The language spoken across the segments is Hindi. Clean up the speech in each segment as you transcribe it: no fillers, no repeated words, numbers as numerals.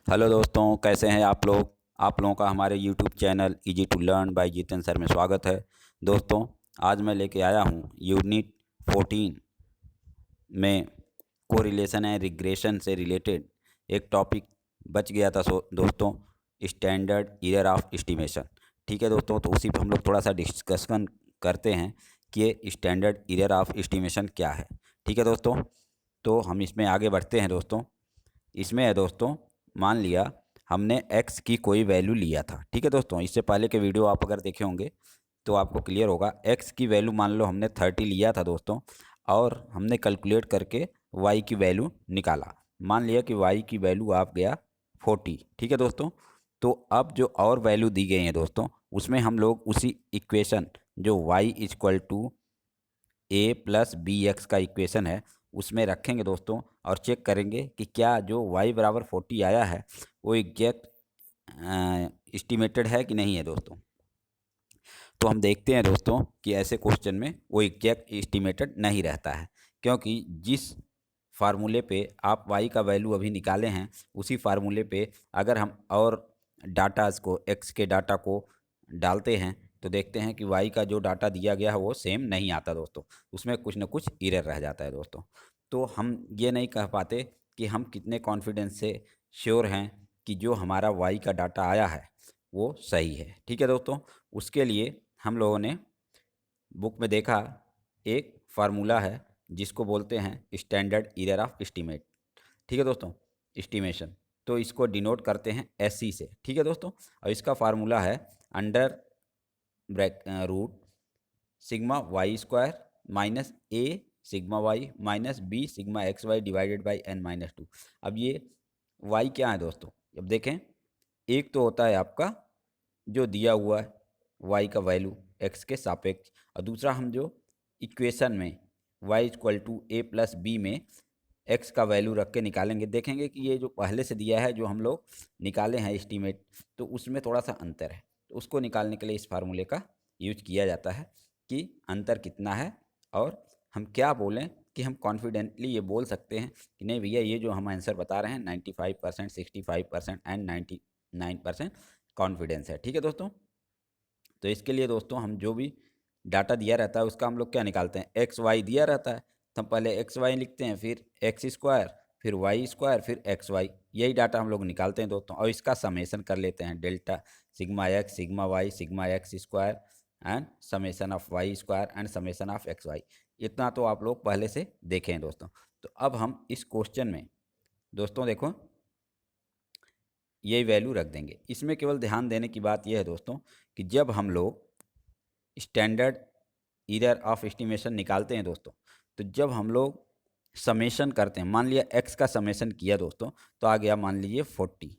हेलो दोस्तों, कैसे हैं आप लोग। आप लोगों का हमारे YouTube channel easy to learn by Jiten sir में स्वागत है। दोस्तों, आज मैं लेके आया हूँ यूनिट 14 में कोरिलेशन एंड रिग्रेशन से रिलेटेड एक टॉपिक बच गया था। दोस्तों, स्टैंडर्ड एरर ऑफ एस्टिमेशन। ठीक है दोस्तों, तो उसी पर हम लोग थोड़ा सा डिस्कशन करते हैं कि ये स्टैंडर्ड एरर ऑफ एस्टिमेशन क्या है। ठीक है दोस्तों, तो हम इसमें आगे बढ़ते हैं। दोस्तों, इसमें है दोस्तों, मान लिया हमने x की कोई वैल्यू लिया था। ठीक है दोस्तों, इससे पहले के वीडियो आप अगर देखे होंगे तो आपको क्लियर होगा। x की वैल्यू मान लो हमने 30 लिया था दोस्तों, और हमने कैलकुलेट करके y की वैल्यू निकाला। मान लिया कि y की वैल्यू आप गया 40। ठीक है दोस्तों, तो अब जो और वैल्यू दी गई है दोस्तों, उसमें हम लोग उसी इक्वेशन जो y equal to a plus b x का इक्वेशन है उसमें रखेंगे दोस्तों, और चेक करेंगे कि क्या जो y बराबर 40 आया है वो एग्जैक्ट एस्टिमेटेड है कि नहीं है दोस्तों। तो हम देखते हैं दोस्तों कि ऐसे क्वेश्चन में वो एग्जैक्ट एस्टिमेटेड नहीं रहता है, क्योंकि जिस फार्मूले पे आप y का वैल्यू अभी निकाले हैं उसी फार्मूले पे अगर हम और डाटाज को x के डाटा को डालते हैं तो देखते हैं कि y का जो डाटा दिया गया है वो सेम नहीं आता दोस्तों, उसमें कुछ ना कुछ एरर रह जाता है दोस्तों। तो हम ये नहीं कह पाते कि हम कितने कॉन्फिडेंस से श्योर हैं कि जो हमारा y का डाटा आया है वो सही है। ठीक है दोस्तों, उसके लिए हम लोगों ने बुक में देखा एक फार्मूला है जिसको बोलते हैं स्टैंडर्ड एरर ऑफ एस्टीमेट। ठीक है दोस्तों, एस्टिमेशन, तो इसको डिनोट करते हैं एससी से। ठीक है दोस्तों, और इसका फार्मूला है under bracket root sigma y square minus a sigma y minus b sigma x y divided by n minus two. अब ये वाई क्या है दोस्तों, अब देखें, एक तो होता है आपका जो दिया हुआ है वाई का वैल्यू एक्स के सापेक्ष, और दूसरा हम जो इक्वेशन में y equal to a plus b में एक्स का वैल्यू रख के निकालेंगे, देखेंगे कि ये जो पहले से दिया है जो हम लोग निकाले हैं एस्टीमेट, तो उसमें थोड़ा सा अंतर है। तो उसको निकालने के लिए इस फार्मूले का यूज किया जाता है कि अंतर कितना है, और हम क्या बोलें कि हम कॉन्फिडेंटली ये बोल सकते हैं कि नहीं भैया ये जो हम आंसर बता रहे हैं 95%, 65% एंड 99% कॉन्फिडेंस है। ठीक है दोस्तों, तो इसके लिए दोस्तों हम जो भी डाटा दिया रहता है उसका हम लोग क्या निकालते हैं, एक्स वाई दिया रहता है तो हम पहले एक्स वाई लिखते हैं, फिर एक्स स्क्वायर, फिर वाई स्क्वायर, फिर एक्स वाई, यही डाटा हम लोग निकालते हैं दोस्तों, और इसका समेसन कर लेते हैं delta sigma x sigma y sigma x square and summation of y square and summation of x y. इतना तो आप लोग पहले से देखे हैं दोस्तों। तो अब हम इस क्वेश्चन में दोस्तों देखो यही वैल्यू रख देंगे। इसमें केवल ध्यान देने की बात यह है दोस्तों कि जब हम लोग स्टैंडर्ड एरर ऑफ एस्टिमेशन निकालते हैं दोस्तों, तो जब हम लोग समेशन करते हैं, मान लिया एक्स का समेशन किया दोस्तों, तो आ गया मान लीजिए 40,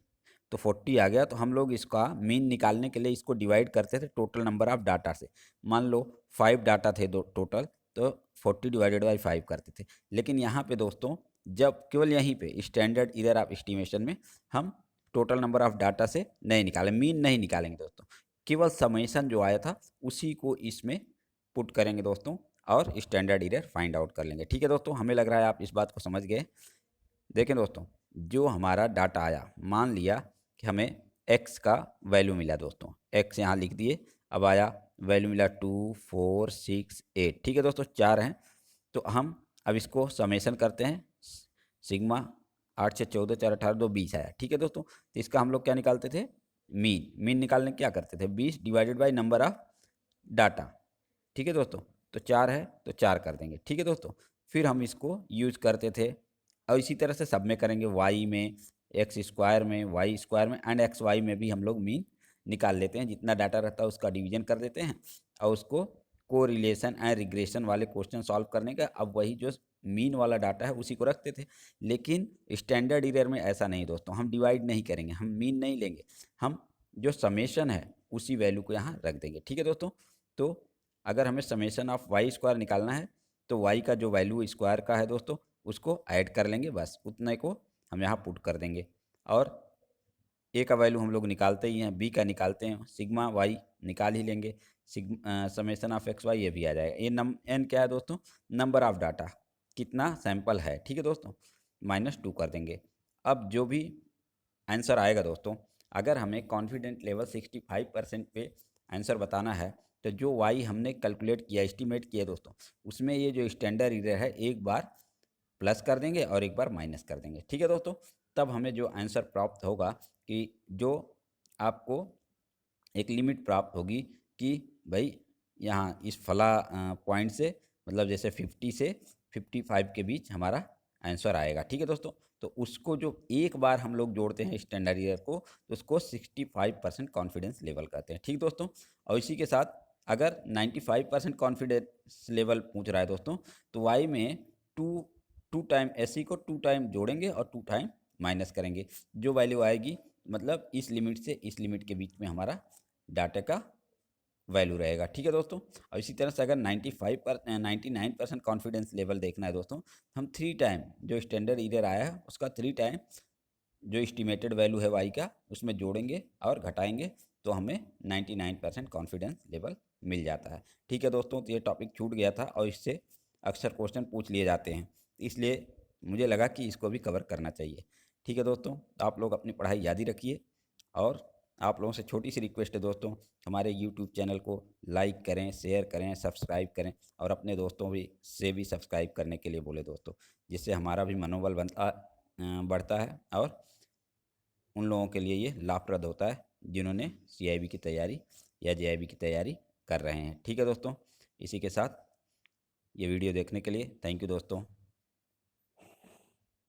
तो 40 आ गया, तो हम लोग इसका मीन निकालने के लिए इसको डिवाइड करते थे टोटल नंबर ऑफ डाटा से। मान लो 5 डाटा थे दो टोटल, तो 40 डिवाइडेड बाई 5 करते थे। लेकिन यहाँ पे दोस्तों जब केवल यहीं पे स्टैंडर्ड एरर ऑफ एस्टिमेशन में हम टोटल नंबर ऑफ डाटा से नहीं निकालें, मीन नहीं निकालेंगे दोस्तों, केवल समेशन जो आया था उसी को इसमें पुट करेंगे दोस्तों, और स्टैंडर्ड एरर फाइंड आउट कर लेंगे। ठीक है दोस्तों, हमें लग रहा है आप इस बात को समझ गए। देखें दोस्तों, जो हमारा डाटा आया, मान लिया कि हमें एक्स का वैल्यू मिला दोस्तों, एक्स यहाँ लिख दिए, अब आया वैल्यू मिला 2 4 6 8। ठीक है दोस्तों, 4 हैं, तो हम अब इसको समेशन करते हैं। सिग्मा 8 से 14 4 18 2 20 आया। ठीक है दोस्तों, तो इसका हम लोग क्या निकालते थे, मीन। मीन निकालने क्या करते थे, 20 divided by number of data. ठीक है दोस्तों, तो 4 है तो 4 कर देंगे। ठीक है दोस्तों, फिर हम इसको यूज करते थे, और इसी तरह से सब में करेंगे, वाई में, एक्स स्क्वायर में, वाई स्क्वायर में एंड एक्स वाई में भी हम लोग मीन निकाल लेते हैं। जितना डाटा रहता है उसका डिवीजन कर देते हैं, और उसको को रिलेशन एंड रिग्रेशन वाले क्वेश्चन सॉल्व करने का अब वही जो मीन वाला डाटा है उसी को रखते थे। लेकिन स्टैंडर्ड एरर में ऐसा नहीं दोस्तों, हम डिवाइड नहीं करेंगे, हम मीन नहीं लेंगे, हम जो समेशन है उसी वैल्यू को यहाँ रख देंगे। ठीक है दोस्तों, तो अगर हमें समेशन ऑफ वाई स्क्वायर निकालना है तो वाई का जो वैल्यू स्क्वायर का है दोस्तों उसको ऐड कर लेंगे, बस उतने को हम यहाँ पुट कर देंगे। और ए का वैल्यू हम लोग निकालते ही हैं, बी का निकालते हैं, सिग्मा वाई निकाल ही लेंगे, समेशन ऑफ एक्स वाई ये भी आ जाएगा। ये एन क्या है दोस्तों, नंबर ऑफ डाटा, कितना सैंपल है। ठीक है दोस्तों, -2 कर देंगे। अब जो भी आंसर आएगा दोस्तों, अगर हमें कॉन्फिडेंट लेवल 65% पे आंसर बताना है, तो जो वाई हमने कैलकुलेट किया, एस्टिमेट किया दोस्तों, उसमें ये जो स्टैंडर्ड एरर है एक बार प्लस कर देंगे और एक बार माइनस कर देंगे। ठीक है दोस्तों, तब हमें जो आंसर प्राप्त होगा कि जो आपको एक लिमिट प्राप्त होगी कि भाई यहाँ इस फला पॉइंट से, मतलब जैसे 50 से 55 के बीच हमारा आंसर आएगा। ठीक है दोस्तों, तो उसको जो एक बार हम लोग जोड़ते हैं स्टैंडर्ड एरर को, तो उसको 65% कॉन्फिडेंस लेवल कहते हैं। ठीक दोस्तों, और इसी के साथ अगर 95% कॉन्फिडेंस लेवल पूछ रहा है दोस्तों, तो वाई में टू टू टाइम एस को 2 टाइम जोड़ेंगे और 2 टाइम माइनस करेंगे। जो वैल्यू आएगी, मतलब इस लिमिट से इस लिमिट के बीच में हमारा डाटा का वैल्यू रहेगा। ठीक है दोस्तों, और इसी तरह से अगर 99% कॉन्फिडेंस लेवल देखना है दोस्तों, हम 3 टाइम जो स्टैंडर्ड एरर आया है उसका 3 टाइम जो एस्टिमेटेड वैल्यू है वाई का, उसमें जोड़ेंगे और घटाएंगे, तो हमें 99% कॉन्फिडेंस लेवल मिल जाता है। ठीक है दोस्तों, तो ये टॉपिक छूट गया था और इससे अक्सर क्वेश्चन पूछ लिए जाते हैं, इसलिए मुझे लगा कि इसको भी कवर करना चाहिए। ठीक है दोस्तों, आप लोग अपनी पढ़ाई जारी रखिए, और आप लोगों से छोटी सी रिक्वेस्ट है दोस्तों, हमारे यूट्यूब चैनल को लाइक करें, शेयर करें, सब्सक्राइब करें, और अपने दोस्तों भी से भी सब्सक्राइब करने के लिए बोले दोस्तों, जिससे हमारा भी मनोबल बढ़ता है, और उन लोगों के लिए ये लाभप्रद होता है जिन्होंने सीआईबी की तैयारी या जेआईबी की तैयारी कर रहे हैं। ठीक है दोस्तों, इसी के साथ ये वीडियो देखने के लिए थैंक यू दोस्तों।